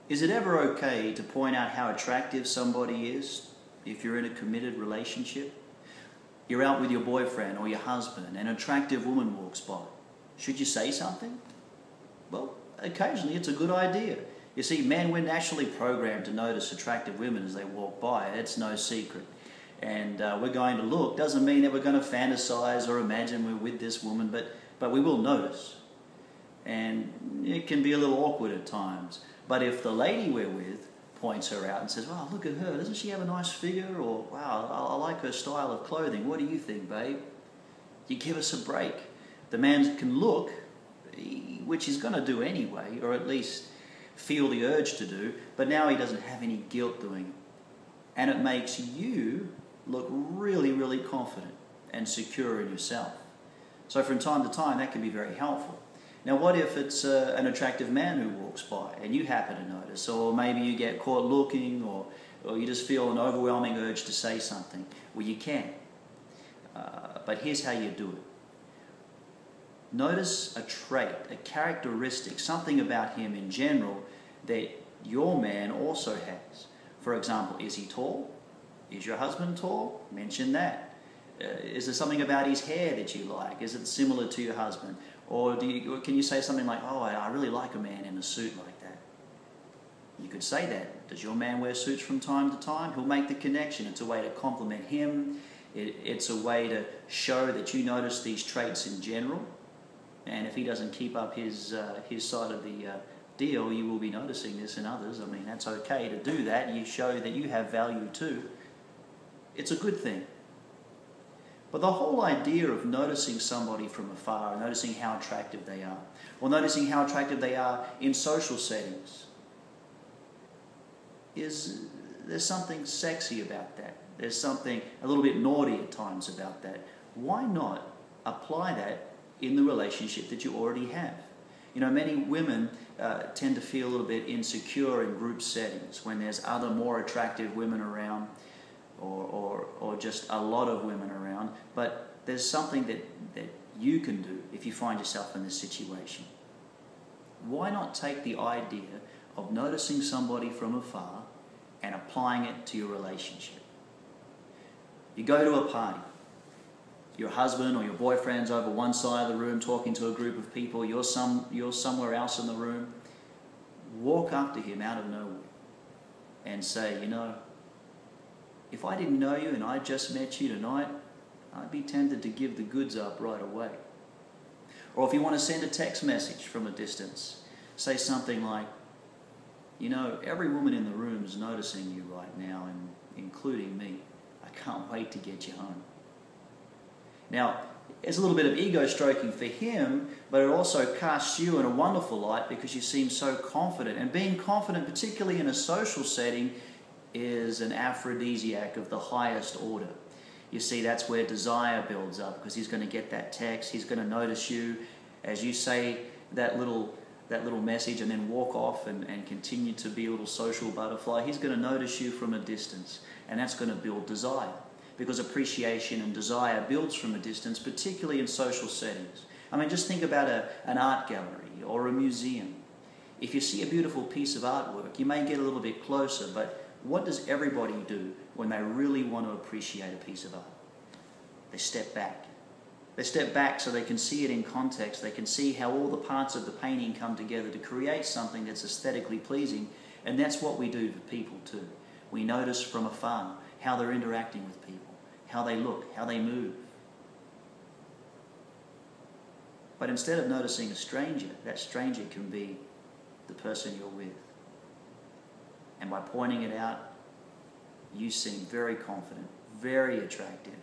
Is it ever okay to point out how attractive somebody is if you're in a committed relationship? You're out with your boyfriend or your husband and an attractive woman walks by. Should you say something? Well, occasionally it's a good idea. You see, men we're naturally programmed to notice attractive women as they walk by. It's no secret. And we're going to look. Doesn't mean that we're going to fantasize or imagine we're with this woman, but we will notice. And it can be a little awkward at times. But if the lady we're with points her out and says, "Wow, look at her, doesn't she have a nice figure?" Or, "Wow, I like her style of clothing, what do you think, babe?" You give us a break. The man can look, which he's going to do anyway, or at least feel the urge to do, but now he doesn't have any guilt doing it. And it makes you look really, really confident and secure in yourself. So from time to time, that can be very helpful. Now, what if it's an attractive man who walks by and you happen to notice, or maybe you get caught looking, or you just feel an overwhelming urge to say something? Well, you can. But here's how you do it. Notice a trait, a characteristic, something about him in general that your man also has. For example, is he tall? Is your husband tall? Mention that. Is there something about his hair that you like? Is it similar to your husband? Or can you say something like, "Oh, I really like a man in a suit like that"? You could say that. Does your man wear suits from time to time? He'll make the connection. It's a way to compliment him. It's a way to show that you notice these traits in general. And if he doesn't keep up his side of the deal, you will be noticing this in others. I mean, that's okay to do that. You show that you have value too. It's a good thing. But the whole idea of noticing somebody from afar, noticing how attractive they are, or noticing how attractive they are in social settings, there's something sexy about that. There's something a little bit naughty at times about that. Why not apply that in the relationship that you already have? You know, many women tend to feel a little bit insecure in group settings when there's other more attractive women around, or just a lot of women around. But there's something that you can do if you find yourself in this situation. Why not take the idea of noticing somebody from afar and applying it to your relationship? You go to a party. Your husband or your boyfriend's over one side of the room talking to a group of people. You're somewhere else in the room. Walk up to him out of nowhere and say, "You know, if I didn't know you and I just met you tonight, I'd be tempted to give the goods up right away." Or if you want to send a text message from a distance, say something like, "You know, every woman in the room is noticing you right now, and including me. I can't wait to get you home." Now, it's a little bit of ego stroking for him, but it also casts you in a wonderful light because you seem so confident. And being confident, particularly in a social setting, is an aphrodisiac of the highest order. You see, that's where desire builds up, because he's going to get that text, he's going to notice you as you say that little message and then walk off and continue to be a little social butterfly. He's going to notice you from a distance, and that's going to build desire, because appreciation and desire builds from a distance, particularly in social settings. I mean, just think about an art gallery or a museum. If you see a beautiful piece of artwork, you may get a little bit closer, but what does everybody do when they really want to appreciate a piece of art? They step back. They step back so they can see it in context. They can see how all the parts of the painting come together to create something that's aesthetically pleasing. And that's what we do for people too. We notice from afar how they're interacting with people, how they look, how they move. But instead of noticing a stranger, that stranger can be the person you're with. And by pointing it out, you seem very confident, very attractive,